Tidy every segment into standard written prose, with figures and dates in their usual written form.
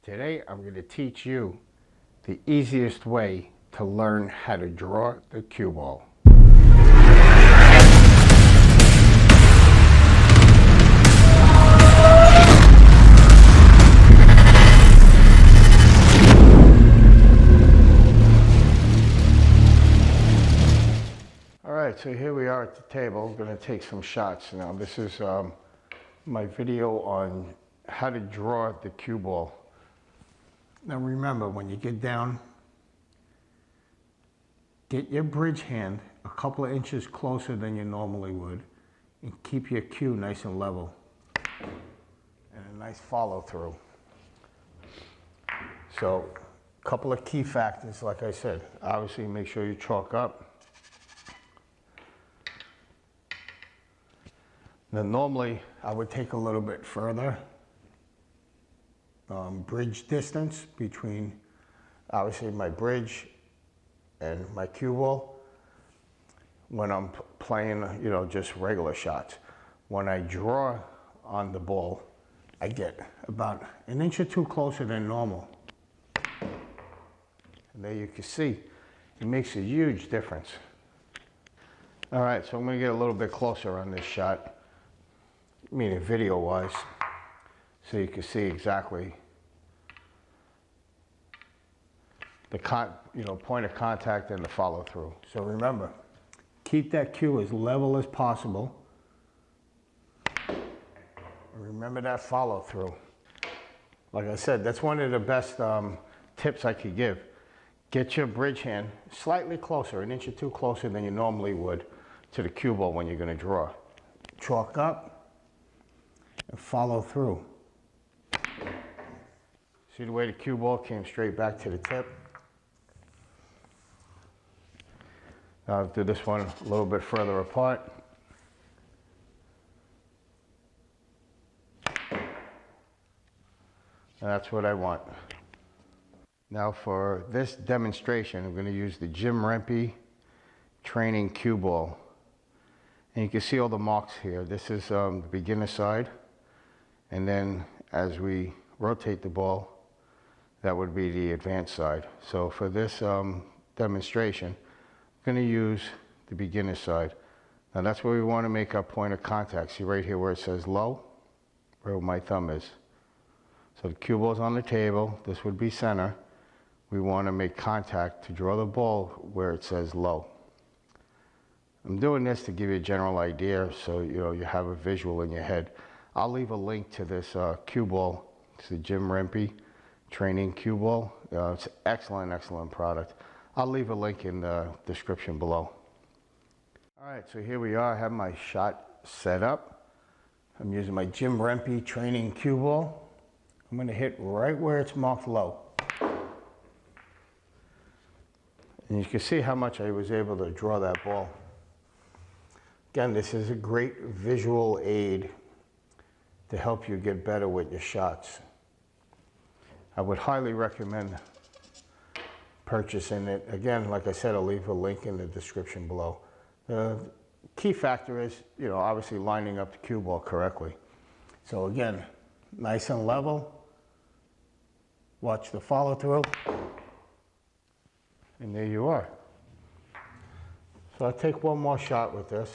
Today I'm going to teach you the easiest way to learn how to draw the cue ball. Alright, so here we are at the table. I'm going to take some shots. Now this is my video on how to draw the cue ball. Now remember, when you get down, get your bridge hand a couple of inches closer than you normally would and keep your cue nice and level. And a nice follow through. So, a couple of key factors, like I said. Obviously make sure you chalk up. Now normally I would take a little bit further. Bridge distance between obviously my bridge and my cue ball when I'm playing, just regular shots. When I draw on the ball, I get about an inch or two closer than normal. And there you can see, it makes a huge difference. All right, so I'm gonna get a little bit closer on this shot, meaning video-wise, so you can see exactly the point of contact and the follow through. So remember, keep that cue as level as possible. And remember that follow through. Like I said, that's one of the best tips I could give. Get your bridge hand slightly closer, an inch or two closer than you normally would to the cue ball when you're going to draw. Chalk up and follow through. See the way the cue ball came straight back to the tip? Now I'll do this one a little bit further apart. And that's what I want. Now for this demonstration, I'm going to use the Jim Rempe training cue ball. And you can see all the marks here. This is the beginner side. And then as we rotate the ball, that would be the advanced side. So for this demonstration, I'm going to use the beginner side. Now that's where we want to make our point of contact. See right here where it says low, where my thumb is. So the cue ball's on the table. This would be center. We want to make contact to draw the ball where it says low. I'm doing this to give you a general idea so you have a visual in your head. I'll leave a link to this cue ball. It's the Jim Rempe training cue ball. It's an excellent product. I'll leave a link in the description below. All right, so here we are. I have my shot set up. I'm using my Jim Rempe training cue ball. I'm going to hit right where it's marked low. And you can see how much I was able to draw that ball. Again, this is a great visual aid to help you get better with your shots. I would highly recommend purchasing it. Again, like I said, I'll leave a link in the description below. The key factor is, obviously lining up the cue ball correctly. So again, nice and level. Watch the follow through. And there you are. So I'll take one more shot with this.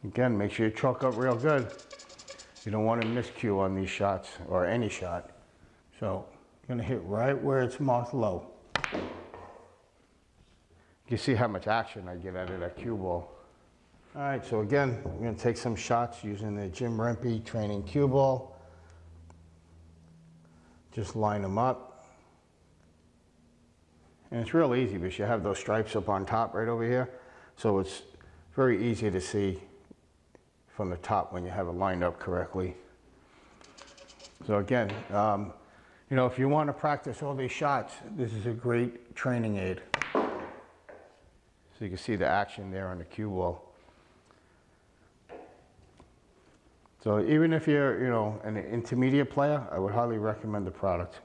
Again, make sure you chalk up real good. You don't want to miscue on these shots, or any shot. So, I'm going to hit right where it's marked low. You can see how much action I get out of that cue ball. All right, so again, I'm going to take some shots using the Jim Rempe training cue ball. Just line them up. And it's real easy because you have those stripes up on top right over here. So it's very easy to see from the top when you have it lined up correctly. So again, if you want to practice all these shots, this is a great training aid. So you can see the action there on the cue ball. So even if you're, an intermediate player, I would highly recommend the product.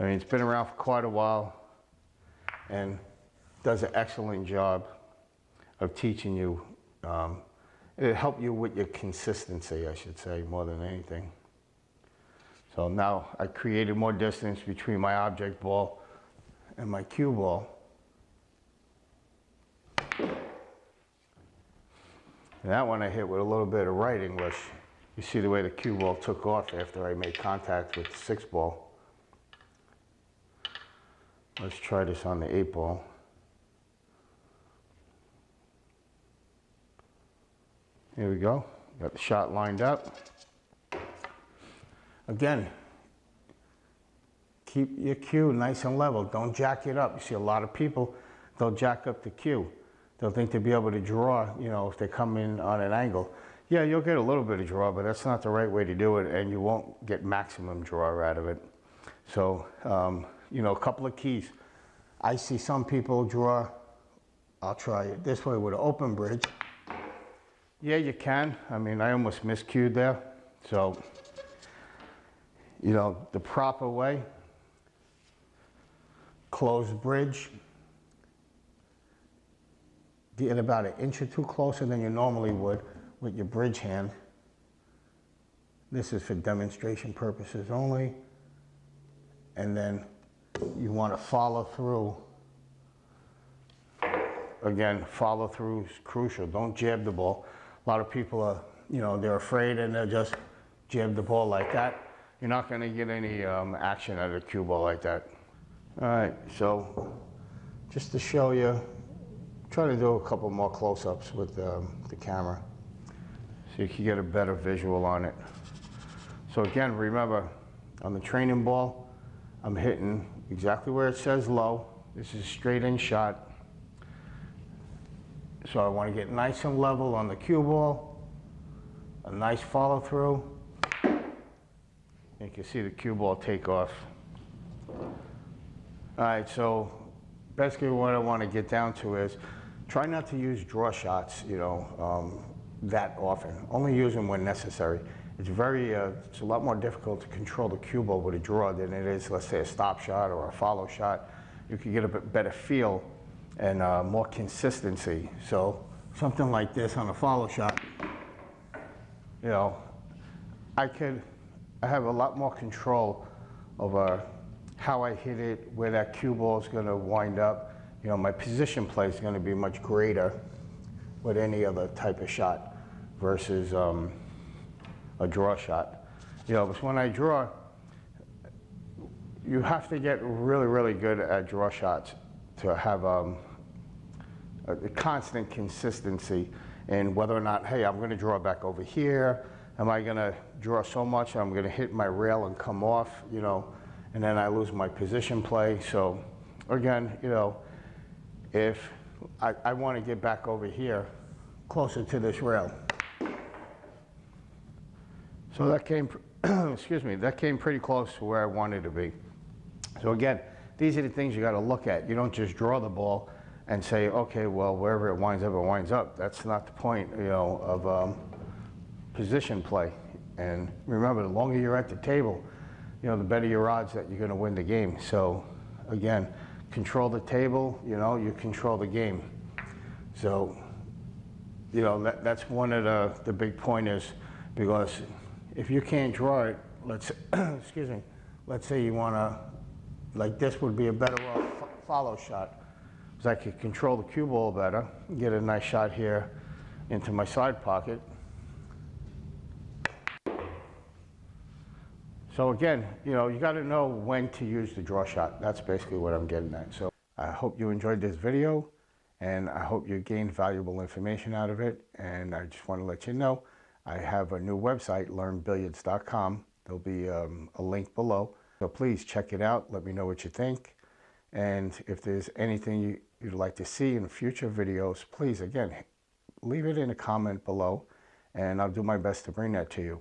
I mean, it's been around for quite a while and does an excellent job of teaching you It'll help you with your consistency, I should say, more than anything. So now I created more distance between my object ball and my cue ball. And that one I hit with a little bit of right English. You see the way the cue ball took off after I made contact with the 6 ball. Let's try this on the 8 ball. Here we go. Got the shot lined up. Again, keep your cue nice and level. Don't jack it up. You see a lot of people, they'll jack up the cue. They'll think they'll be able to draw, you know, if they come in on an angle. Yeah, you'll get a little bit of draw, but that's not the right way to do it, and you won't get maximum draw out of it. So, you know, a couple of keys. I see some people draw, I'll try it this way with an open bridge. Yeah, you can. I mean, I almost miscued there. So, you know, the proper way, closed bridge, get about an inch or two closer than you normally would with your bridge hand. This is for demonstration purposes only. And then you want to follow through. Again, follow through is crucial. Don't jab the ball. A lot of people are, you know, they're afraid and they'll just jab the ball like that. You're not going to get any action out of a cue ball like that. All right, so just to show you, try to do a couple more close-ups with the camera so you can get a better visual on it. So again, remember, on the training ball, I'm hitting exactly where it says low. This is a straight in shot. So I want to get nice and level on the cue ball, a nice follow through. You can see the cue ball take off. All right, so basically what I want to get down to is try not to use draw shots, you know, that often. Only use them when necessary. It's it's a lot more difficult to control the cue ball with a draw than it is, let's say, a stop shot or a follow shot. You can get a bit better feel and more consistency. So something like this on a follow shot, you know, I have a lot more control over how I hit it, where that cue ball is going to wind up. You know, my position play is going to be much greater with any other type of shot versus a draw shot. You know, because when I draw, you have to get really, really good at draw shots to have a constant consistency in whether or not, hey, I'm going to draw back over here. Am I going to draw so much I'm going to hit my rail and come off, you know, and then I lose my position play. So again, you know, if I want to get back over here closer to this rail. So that came, excuse me, that came pretty close to where I wanted to be. So again, these are the things you got to look at. You don't just draw the ball and say, okay, well, wherever it winds up, it winds up. That's not the point, you know, of position play. And remember, the longer you're at the table, you know, the better your odds that you're going to win the game. So again, control the table, you know, you control the game. So, you know, that's one of the big pointers, because if you can't draw it, let's excuse me, let's say you want to, like this would be a better follow shot, because I could control the cue ball better, get a nice shot here into my side pocket. So again, you know, you got to know when to use the draw shot. That's basically what I'm getting at. So I hope you enjoyed this video, and I hope you gained valuable information out of it. And I just want to let you know, I have a new website, learnbilliards.com. There'll be a link below. So please check it out. Let me know what you think. And if there's anything you'd like to see in future videos, please, again, leave it in a comment below, and I'll do my best to bring that to you.